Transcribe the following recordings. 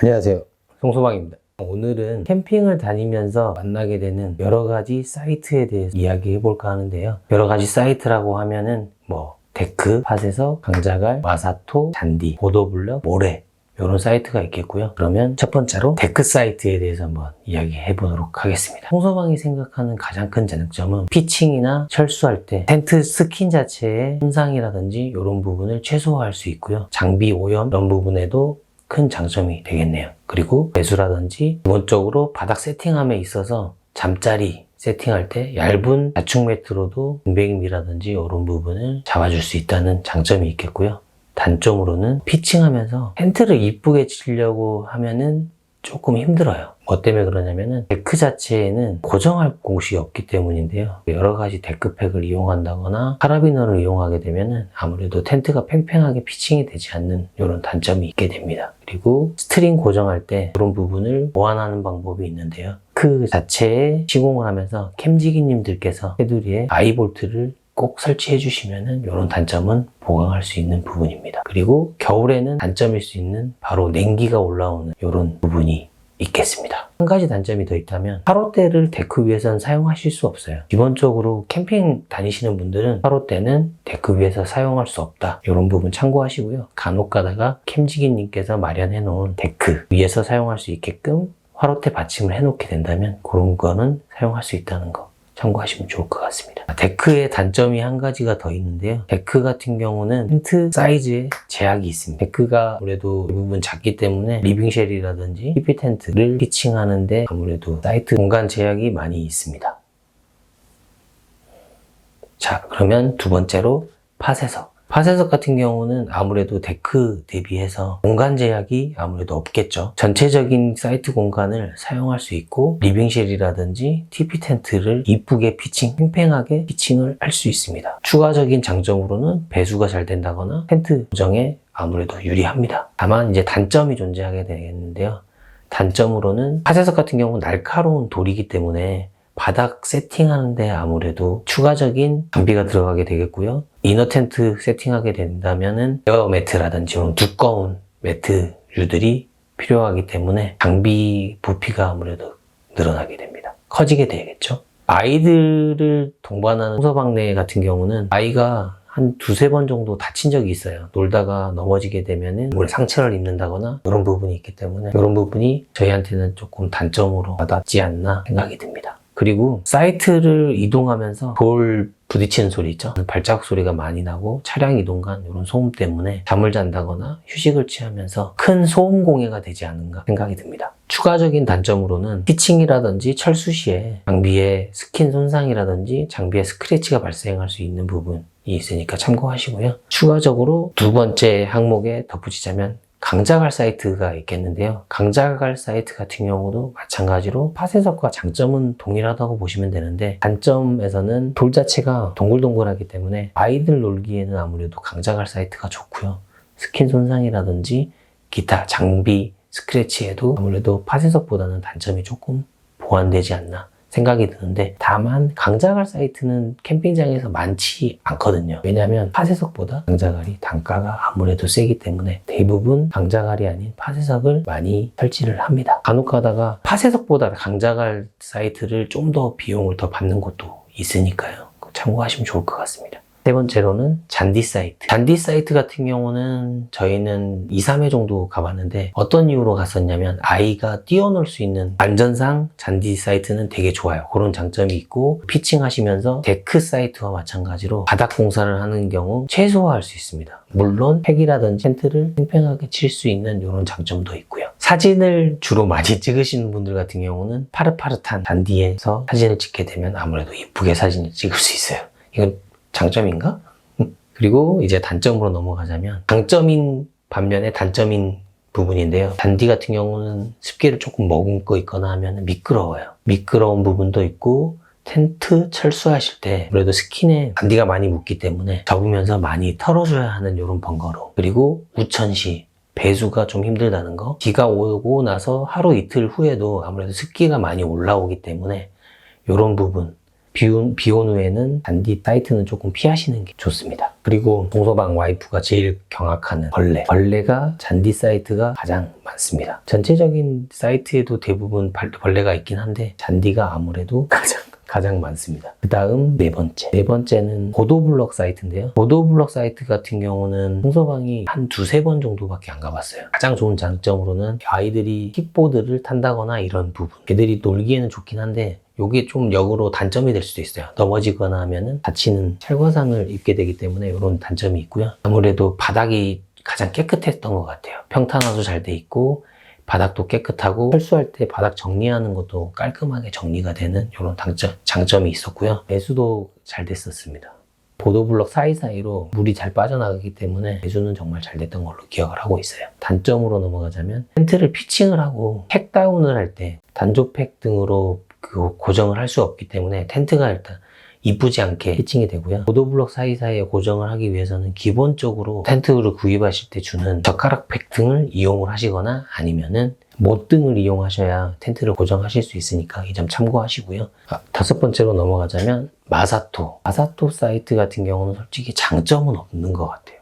안녕하세요, 송소방입니다. 오늘은 캠핑을 다니면서 만나게 되는 여러 가지 사이트에 대해서 이야기해 볼까 하는데요. 여러 가지 사이트라고 하면은 데크, 팟에서, 강자갈, 마사토, 잔디, 보도블럭, 모래 이런 사이트가 있겠고요. 그러면 첫 번째로 데크 사이트에 대해서 한번 이야기해 보도록 하겠습니다. 송소방이 생각하는 가장 큰 장점은 피칭이나 철수할 때 텐트 스킨 자체의 손상이라든지 이런 부분을 최소화할 수 있고요. 장비 오염 이런 부분에도 큰 장점이 되겠네요. 그리고 배수라든지 기본적으로 바닥 세팅함에 있어서 잠자리 세팅할 때 얇은 자충 매트로도 군뱅이라든지 이런 부분을 잡아줄 수 있다는 장점이 있겠고요. 단점으로는 피칭하면서 텐트를 이쁘게 치려고 하면은 조금 힘들어요. 뭐 때문에 그러냐면은 데크 자체에는 고정할 곳이 없기 때문인데요. 여러 가지 데크팩을 이용한다거나 카라비너를 이용하게 되면은 아무래도 텐트가 팽팽하게 피칭이 되지 않는 이런 단점이 있게 됩니다. 그리고 스트링 고정할 때 그런 부분을 보완하는 방법이 있는데요. 그 자체에 시공을 하면서 캠지기님들께서 테두리에 아이볼트를 꼭 설치해 주시면은 이런 단점은 보강할 수 있는 부분입니다. 그리고 겨울에는 단점일 수 있는 바로 냉기가 올라오는 이런 부분이 있겠습니다. 한 가지 단점이 더 있다면 화롯대를 데크 위에서는 사용하실 수 없어요. 기본적으로 캠핑 다니시는 분들은 화롯대는 데크 위에서 사용할 수 없다. 이런 부분 참고하시고요. 간혹 가다가 캠지기님께서 마련해 놓은 데크 위에서 사용할 수 있게끔 화롯대 받침을 해 놓게 된다면 그런 거는 사용할 수 있다는 거 참고하시면 좋을 것 같습니다. 데크의 단점이 한 가지가 더 있는데요. 데크 같은 경우는 텐트 사이즈에 제약이 있습니다. 데크가 아무래도 대부분 작기 때문에 리빙쉘이라든지 TP 텐트를 피칭하는데 아무래도 사이트 공간 제약이 많이 있습니다. 자, 그러면 두 번째로 팟에서. 팟에서 같은 경우는 아무래도 데크 대비해서 공간 제약이 아무래도 없겠죠. 전체적인 사이트 공간을 사용할 수 있고 리빙쉘이라든지 TP 텐트를 이쁘게 피칭, 팽팽하게 피칭을 할 수 있습니다. 추가적인 장점으로는 배수가 잘 된다거나 텐트 고정에 아무래도 유리합니다. 다만 이제 단점이 존재하게 되겠는데요. 단점으로는 팟에서 같은 경우는 날카로운 돌이기 때문에 바닥 세팅하는데 아무래도 추가적인 장비가 들어가게 되겠고요. 이너 텐트 세팅하게 된다면은 에어 매트라든지 이런 두꺼운 매트류들이 필요하기 때문에 장비 부피가 아무래도 늘어나게 됩니다. 커지게 되겠죠. 아이들을 동반하는 송소방네 같은 경우는 아이가 한 두세 번 정도 다친 적이 있어요. 놀다가 넘어지게 되면은 물에 상처를 입는다거나 이런 부분이 있기 때문에 이런 부분이 저희한테는 조금 단점으로 와닿지 않나 생각이 듭니다. 그리고 사이트를 이동하면서 돌 부딪히는 소리 있죠? 발자국 소리가 많이 나고 차량 이동간 이런 소음 때문에 잠을 잔다거나 휴식을 취하면서 큰 소음 공해가 되지 않은가 생각이 듭니다. 추가적인 단점으로는 피칭이라든지 철수 시에 장비의 스킨 손상이라든지 장비의 스크래치가 발생할 수 있는 부분이 있으니까 참고하시고요. 추가적으로 두 번째 항목에 덧붙이자면 강자갈 사이트가 있겠는데요. 강자갈 사이트 같은 경우도 마찬가지로 팟에서과 장점은 동일하다고 보시면 되는데 단점에서는 돌 자체가 동글동글하기 때문에 아이들 놀기에는 아무래도 강자갈 사이트가 좋고요. 스킨 손상이라든지 기타 장비 스크래치에도 아무래도 팟에서보다는 단점이 조금 보완되지 않나 생각이 드는데 다만 강자갈 사이트는 캠핑장에서 많지 않거든요. 왜냐하면 팟에석보다 강자갈이 단가가 아무래도 세기 때문에 대부분 강자갈이 아닌 팟에석을 많이 설치를 합니다. 간혹 가다가 팟에석보다 강자갈 사이트를 좀 더 비용을 더 받는 곳도 있으니까요. 참고하시면 좋을 것 같습니다. 세 번째로는 잔디 사이트. 잔디 사이트 같은 경우는 저희는 2, 3회 정도 가봤는데 어떤 이유로 갔었냐면 아이가 뛰어놀 수 있는 안전상 잔디 사이트는 되게 좋아요. 그런 장점이 있고 피칭 하시면서 데크 사이트와 마찬가지로 바닥 공사를 하는 경우 최소화할 수 있습니다. 물론 팩이라든지 텐트를 팽팽하게 칠 수 있는 이런 장점도 있고요. 사진을 주로 많이 찍으시는 분들 같은 경우는 파릇파릇한 잔디에서 사진을 찍게 되면 아무래도 이쁘게 사진을 찍을 수 있어요. 이건 장점인가? 그리고 이제 단점으로 넘어가자면 장점인 반면에 단점인 부분인데요. 잔디 같은 경우는 습기를 조금 머금고 있거나 하면 미끄러워요. 미끄러운 부분도 있고 텐트 철수하실 때 그래도 스킨에 잔디가 많이 묻기 때문에 접으면서 많이 털어줘야 하는 이런 번거로움. 그리고 우천시 배수가 좀 힘들다는 거. 비가 오고 나서 하루 이틀 후에도 아무래도 습기가 많이 올라오기 때문에 이런 부분 비온 후에는 잔디 사이트는 조금 피하시는 게 좋습니다. 그리고 동서방 와이프가 제일 경악하는 벌레가 잔디 사이트가 가장 많습니다. 전체적인 사이트에도 대부분 벌레가 있긴 한데 잔디가 아무래도 가장 많습니다. 그 다음 네 번째는 보도블럭 사이트인데요. 보도블럭 사이트 같은 경우는 동서방이 한 두세 번 정도밖에 안 가봤어요. 가장 좋은 장점으로는 아이들이 킥보드를 탄다거나 이런 부분, 애들이 놀기에는 좋긴 한데 이게 좀 역으로 단점이 될 수도 있어요. 넘어지거나 하면은 다치는 찰과상을 입게 되기 때문에 이런 단점이 있고요. 아무래도 바닥이 가장 깨끗했던 것 같아요. 평탄화도 잘 돼 있고 바닥도 깨끗하고 철수할 때 바닥 정리하는 것도 깔끔하게 정리가 되는 이런 장점이 있었고요. 배수도 잘 됐었습니다. 보도블럭 사이사이로 물이 잘 빠져나가기 때문에 배수는 정말 잘 됐던 걸로 기억을 하고 있어요. 단점으로 넘어가자면 텐트를 피칭을 하고 팩 다운을 할 때 단조팩 등으로 고정을 할 수 없기 때문에 텐트가 일단 이쁘지 않게 피칭이 되고요. 보도블럭 사이사이에 고정을 하기 위해서는 기본적으로 텐트를 구입하실 때 주는 젓가락 팩 등을 이용을 하시거나 아니면은 못등을 이용하셔야 텐트를 고정하실 수 있으니까 이 점 참고하시고요. 다섯 번째로 넘어가자면 마사토 사이트 같은 경우는 솔직히 장점은 없는 것 같아요.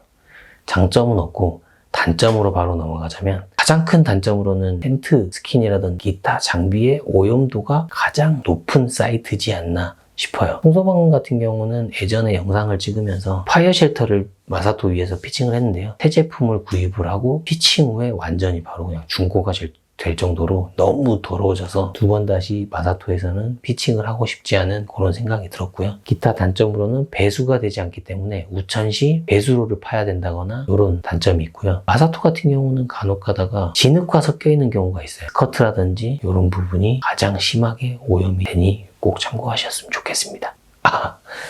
장점은 없고 단점으로 바로 넘어가자면 가장 큰 단점으로는 텐트 스킨이라든지 기타 장비의 오염도가 가장 높은 사이트지 않나 싶어요. 동서방 같은 경우는 예전에 영상을 찍으면서 파이어 쉘터를 마사토 위에서 피칭을 했는데요. 새 제품을 구입을 하고 피칭 후에 완전히 바로 그냥 중고가 될 정도로 너무 더러워져서 두 번 다시 마사토에서는 피칭을 하고 싶지 않은 그런 생각이 들었고요. 기타 단점으로는 배수가 되지 않기 때문에 우천 시 배수로를 파야 된다거나 이런 단점이 있고요. 마사토 같은 경우는 간혹 가다가 진흙과 섞여 있는 경우가 있어요. 스커트라든지 이런 부분이 가장 심하게 오염이 되니 꼭 참고하셨으면 좋겠습니다.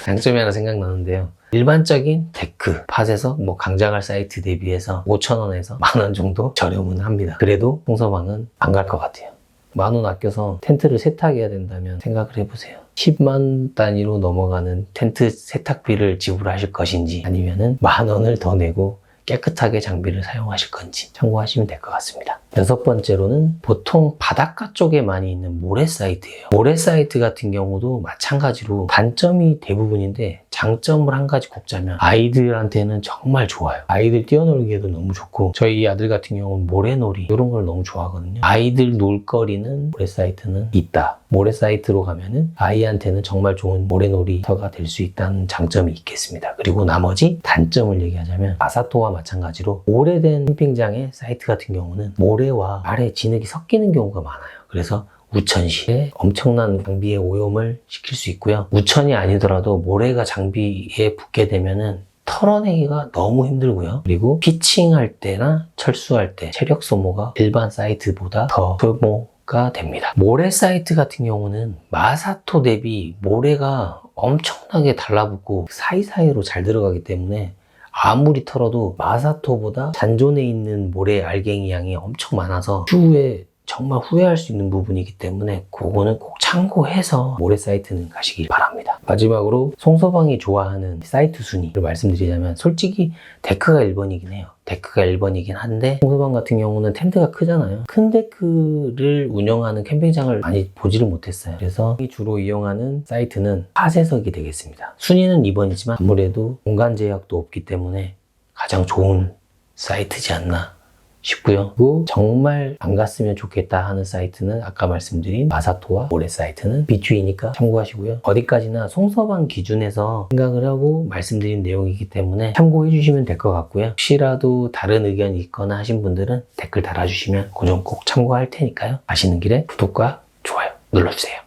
장점이 하나 생각나는데요. 일반적인 데크, 팟에서 강장할 사이트 대비해서 5,000원에서 10,000원 정도 저렴은 합니다. 그래도 동서방은 안 갈 것 같아요. 10,000원 아껴서 텐트를 세탁해야 된다면 생각을 해보세요. 10만 단위로 넘어가는 텐트 세탁비를 지불하실 것인지 아니면은 10,000원을 더 내고 깨끗하게 장비를 사용하실 건지 참고하시면 될 것 같습니다. 여섯 번째로는 보통 바닷가 쪽에 많이 있는 모래 사이트예요. 모래 사이트 같은 경우도 마찬가지로 단점이 대부분인데 장점을 한 가지 꼽자면 아이들한테는 정말 좋아요. 아이들 뛰어놀기에도 너무 좋고 저희 아들 같은 경우는 모래놀이 이런 걸 너무 좋아하거든요. 아이들 놀거리는 모래 사이트는 있다. 모래 사이트로 가면은 아이한테는 정말 좋은 모래놀이터가 될 수 있다는 장점이 있겠습니다. 그리고 나머지 단점을 얘기하자면 마사토와 마찬가지로 오래된 캠핑장의 사이트 같은 경우는 모래와 아래 진흙이 섞이는 경우가 많아요. 그래서 우천 시에 엄청난 장비의 오염을 시킬 수 있고요. 우천이 아니더라도 모래가 장비에 붙게 되면은 털어내기가 너무 힘들고요. 그리고 피칭할 때나 철수할 때 체력 소모가 일반 사이트보다 더 소모가 됩니다. 모래 사이트 같은 경우는 마사토 대비 모래가 엄청나게 달라붙고 사이사이로 잘 들어가기 때문에 아무리 털어도 마사토보다 잔존에 있는 모래 알갱이 양이 엄청 많아서 추후에 정말 후회할 수 있는 부분이기 때문에 그거는 꼭 참고해서 모래 사이트는 가시길 바랍니다. 마지막으로 송서방이 좋아하는 사이트 순위를 말씀드리자면 솔직히 데크가 1번이긴 해요. 데크가 1번이긴 한데 송서방 같은 경우는 텐트가 크잖아요. 큰 데크를 운영하는 캠핑장을 많이 보지를 못했어요. 그래서 주로 이용하는 사이트는 팟세석이 되겠습니다. 순위는 2번이지만 아무래도 공간 제약도 없기 때문에 가장 좋은 사이트지 않나 싶고요. 그리고 정말 안 갔으면 좋겠다 하는 사이트는 아까 말씀드린 마사토와 모래 사이트는 비추이니까 참고하시고요. 어디까지나 송서방 기준에서 생각을 하고 말씀드린 내용이기 때문에 참고해 주시면 될 것 같고요. 혹시라도 다른 의견이 있거나 하신 분들은 댓글 달아주시면 그 점 꼭 참고할 테니까요. 가시는 길에 구독과 좋아요 눌러주세요.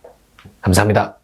감사합니다.